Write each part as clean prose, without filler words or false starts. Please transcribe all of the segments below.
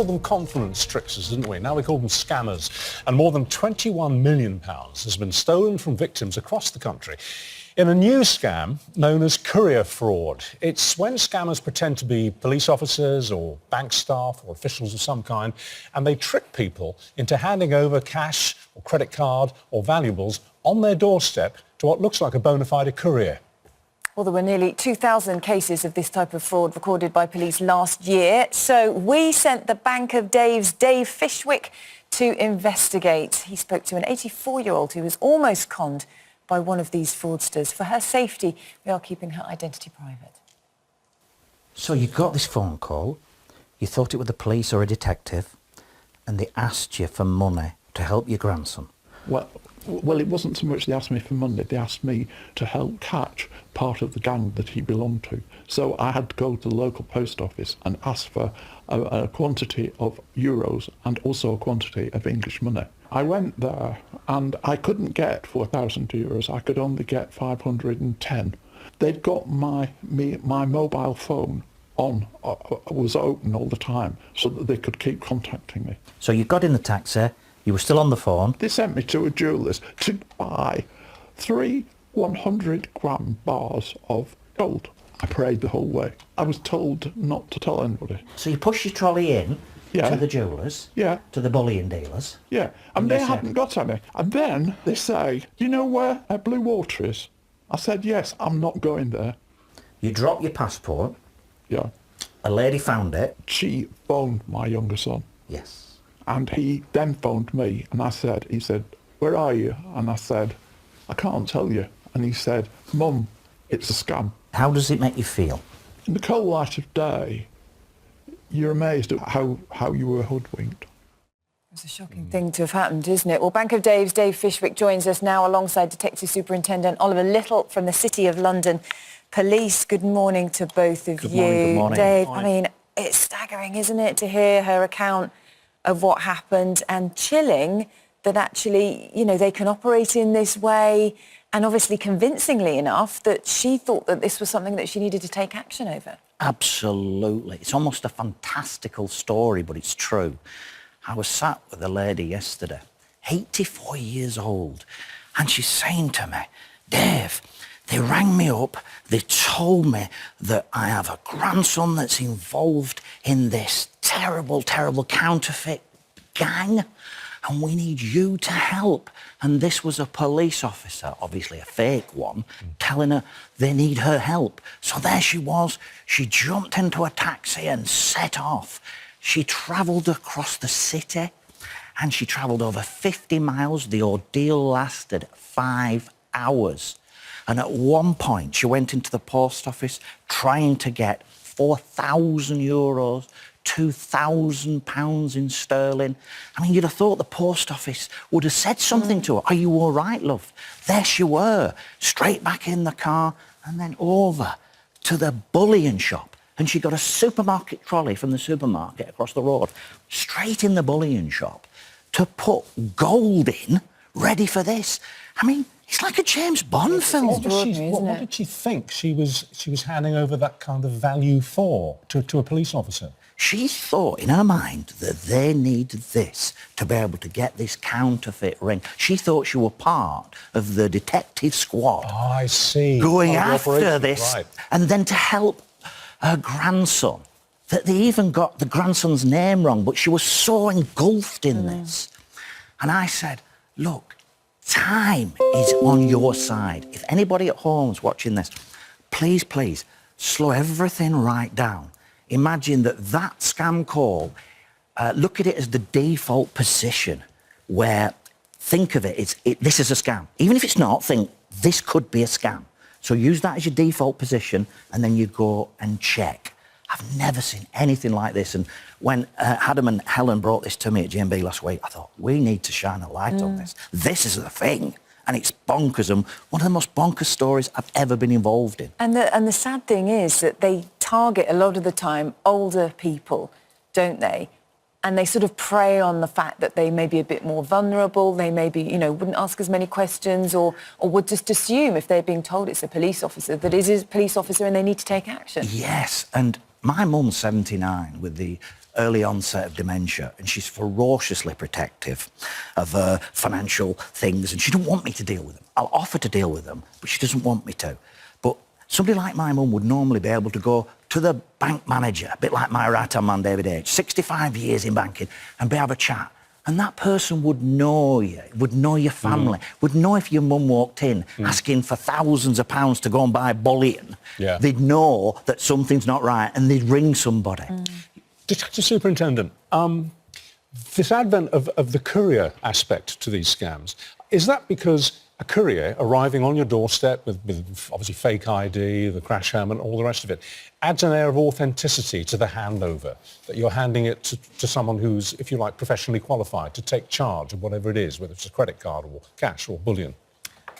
We called them confidence tricksters, didn't we? Now we call them scammers. And more than £21 million has been stolen from victims across the country in a new scam known as courier fraud. It's when scammers pretend to be police officers or bank staff or officials of some kind, and they trick people into handing over cash or credit card or valuables on their doorstep to what looks like a bona fide courier. Well, there were nearly 2,000 cases of this type of fraud recorded by police last year. So we sent the Bank of Dave's Dave Fishwick to investigate. He spoke to an 84-year-old who was almost conned by one of these fraudsters. For her safety, we are keeping her identity private. So you got this phone call, you thought it was the police or a detective, and they asked you for money to help your grandson. Well, it wasn't so much they asked me for money, they asked me to help catch part of the gang that he belonged to. So I had to go to the local post office and ask for a quantity of euros and also a quantity of English money. I went there and I couldn't get 4,000 euros, I could only get 510. They'd got my mobile phone on, was open all the time so that they could keep contacting me. So you got in the taxi, you were still on the phone. They sent me to a jeweller's to buy 3 100-gram bars of gold. I prayed the whole way. I was told not to tell anybody. So you pushed your trolley in to the jewellers, to the bullion dealers. Yeah, and they hadn't got any. And then they say, you know where Blue Water is? I said, yes, I'm not going there. You dropped your passport. Yeah. A lady found it. She phoned my younger son. Yes. And he then phoned me and he said, where are you? And I said, I can't tell you. And he said, Mum, it's a scam. How does it make you feel? In the cold light of day, you're amazed at how you were hoodwinked. It's a shocking thing to have happened, isn't it? Well, Bank of Dave's Dave Fishwick joins us now alongside Detective Superintendent Oliver Little from the City of London Police. Good morning to both of you. Good morning. Dave, I mean, it's staggering, isn't it, to hear her account of what happened, and chilling that actually, you know, they can operate in this way, and obviously convincingly enough that she thought that this was something that she needed to take action over. Absolutely. It's almost a fantastical story, but it's true. I was sat with a lady yesterday, 84 years old, and she's saying to me, Dave, they rang me up, they told me that I have a grandson that's involved in this terrible, terrible counterfeit gang, and we need you to help. And this was a police officer, obviously a fake one, telling her they need her help. So there she was. She jumped into a taxi and set off. She travelled across the city, and she travelled over 50 miles. The ordeal lasted 5 hours. And at one point, she went into the post office trying to get 4,000 euros, £2,000 in sterling. I mean, you'd have thought the post office would have said something to her. Are you all right, love? There she were, straight back in the car and then over to the bullion shop. And she got a supermarket trolley from the supermarket across the road, straight in the bullion shop to put gold in, ready for this. I mean, it's like a James Bond film. What did she think she was handing over that kind of value for to a police officer? She thought in her mind that they need this to be able to get this counterfeit ring. She thought she were part of the detective squad. Oh, I see. Going after this, right. And then to help her grandson. That they even got the grandson's name wrong, but she was so engulfed in this. And I said, look, time is on your side. If anybody at home is watching this, please, please, slow everything right down. Imagine that scam call, look at it as the default position where, think of it, this is a scam. Even if it's not, think this could be a scam. So use that as your default position and then you go and check. I've never seen anything like this. And when Adam and Helen brought this to me at GMB last week, I thought, we need to shine a light on this. This is the thing. And it's bonkers, and one of the most bonkers stories I've ever been involved in. And the sad thing is that they target a lot of the time older people, don't they? And they sort of prey on the fact that they may be a bit more vulnerable, they maybe, you know, wouldn't ask as many questions or would just assume if they're being told it's a police officer that it is a police officer and they need to take action. Yes, and my mum's 79 with the early onset of dementia, and she's ferociously protective of her financial things, and she doesn't want me to deal with them. I'll offer to deal with them, but she doesn't want me to. But somebody like my mum would normally be able to go to the bank manager, a bit like my right-hand man, David H., 65 years in banking, and have a chat. And that person would know you, would know your family, would know if your mum walked in asking for thousands of pounds to go and buy bullion. Yeah. They'd know that something's not right and they'd ring somebody. Detective Superintendent, this advent of the courier aspect to these scams, is that because a courier arriving on your doorstep with obviously fake ID, the crash helmet, all the rest of it, adds an air of authenticity to the handover, that you're handing it to someone who's, if you like, professionally qualified to take charge of whatever it is, whether it's a credit card or cash or bullion?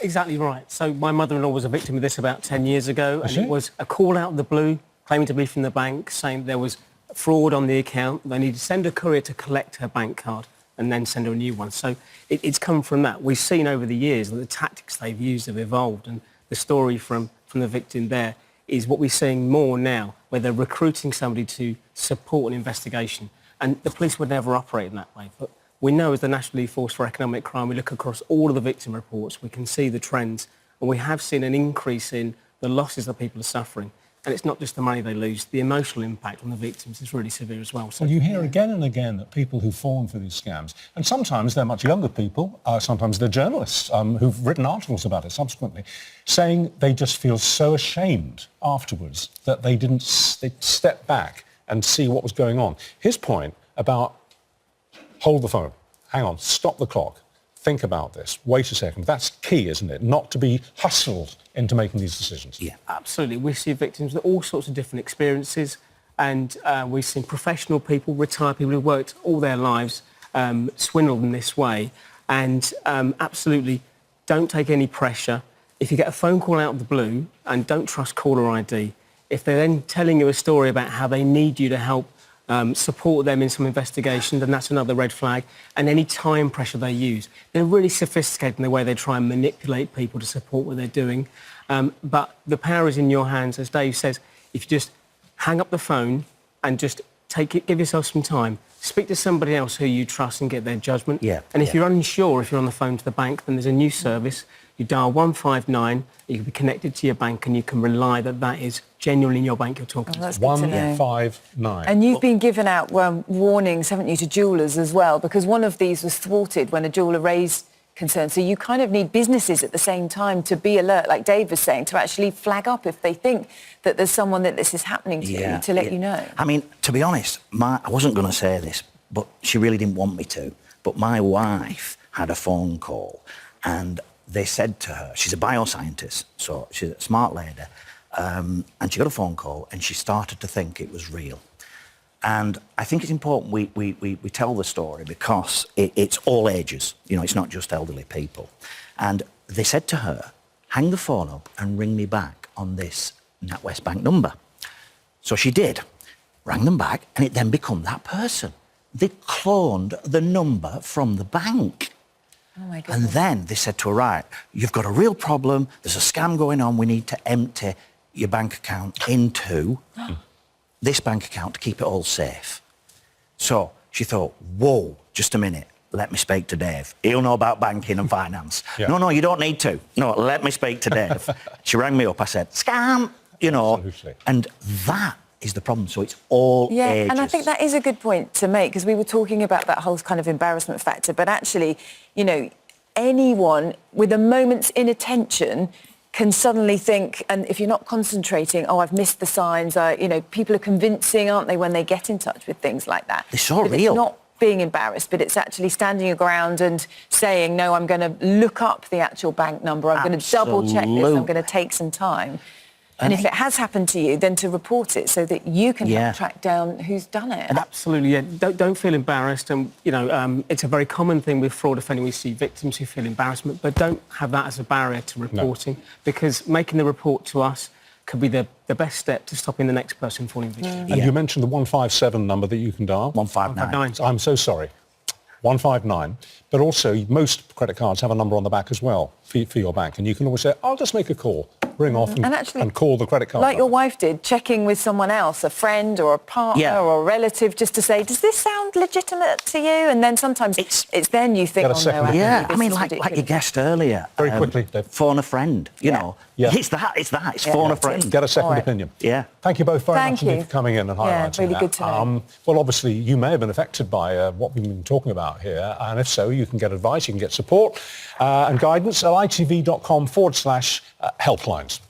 Exactly right. So my mother-in-law was a victim of this about 10 years ago, and she? it was a call out of the blue, claiming to be from the bank, saying there was fraud on the account. They needed to send a courier to collect her bank card and then send her a new one. So it's come from that. We've seen over the years that the tactics they've used have evolved, and the story from the victim there is what we're seeing more now, where they're recruiting somebody to support an investigation. And the police would never operate in that way. But we know as the National Lead Force for Economic Crime, we look across all of the victim reports, we can see the trends, and we have seen an increase in the losses that people are suffering. And it's not just the money they lose, the emotional impact on the victims is really severe as well. So Well, you hear again and again that people who've fallen for these scams, and sometimes they're much younger people, sometimes they're journalists who've written articles about it subsequently, saying they just feel so ashamed afterwards that they step back and see what was going on. His point about hold the phone, hang on, stop the clock, think about this, wait a second, that's key, isn't it? Not to be hustled into making these decisions. Yeah, absolutely. We see victims with all sorts of different experiences, and we've seen professional people, retired people who've worked all their lives, swindled in this way, and absolutely don't take any pressure. If you get a phone call out of the blue, and don't trust caller ID, if they're then telling you a story about how they need you to help support them in some investigation, then that's another red flag. And any time pressure they use. They're really sophisticated in the way they try and manipulate people to support what they're doing. But the power is in your hands. As Dave says, if you just hang up the phone and just give yourself some time, speak to somebody else who you trust and get their judgment. Yeah, and if you're unsure, if you're on the phone to the bank, then there's a new service. You dial 159, you can be connected to your bank, and you can rely that that is genuinely your bank you're talking to. That's good to know. 159. And you've been given out warnings, haven't you, to jewellers as well, because one of these was thwarted when a jeweller raised concerns. So you kind of need businesses at the same time to be alert, like Dave was saying, to actually flag up if they think that there's someone that this is happening to, let you know. I mean, to be honest, I wasn't going to say this, but she really didn't want me to. But my wife had a phone call, and they said to her, she's a bioscientist, so she's a smart lady, and she got a phone call and she started to think it was real. And I think it's important we tell the story because it's all ages, you know, it's not just elderly people. And they said to her, hang the phone up and ring me back on this NatWest Bank number. So she did, rang them back, and it then became that person. They cloned the number from the bank. Oh my goodness. And then they said to her, right, you've got a real problem, there's a scam going on, we need to empty your bank account into this bank account to keep it all safe. So she thought, whoa, just a minute, let me speak to Dave. He'll know about banking and finance. Yeah. No, you don't need to. No, let me speak to Dave. She rang me up, I said, scam, you know. Absolutely. And that is the problem. So it's all ages. And I think that is a good point to make, because we were talking about that whole kind of embarrassment factor, but actually, you know, anyone with a moment's inattention can suddenly think, and if you're not concentrating, oh, I've missed the signs, you know, people are convincing, aren't they, when they get in touch with things like that. They're so but real. It's not being embarrassed, but it's actually standing your ground and saying, no, I'm going to look up the actual bank number, I'm going to double check this, I'm going to take some time. And if it has happened to you, then to report it so that you can help track down who's done it. Absolutely, yeah. Don't feel embarrassed. And, you know, it's a very common thing with fraud offending. We see victims who feel embarrassment, but don't have that as a barrier to reporting, because making the report to us could be the best step to stopping the next person falling victim. And you mentioned the 157 number that you can dial. 159. I'm so sorry. 159, but also most credit cards have a number on the back as well for your bank, and you can always say, I'll just make a call, ring off and call the credit card. Like your wife did, checking with someone else, a friend or a partner or a relative, just to say, does this sound legitimate to you? And then sometimes it's then you think, Get a second opinion. Yeah, I mean, like your guest earlier. Very quickly, Dave. Phone a friend, you know. Yeah. It's phone a friend. Get a second All right. opinion. Yeah. Thank you both very Thank much indeed you. for coming in and highlighting really that. good to know. Well, obviously, you may have been affected by what we've been talking about here, and if so, you can get advice, you can get support and guidance at itv.com/helplines.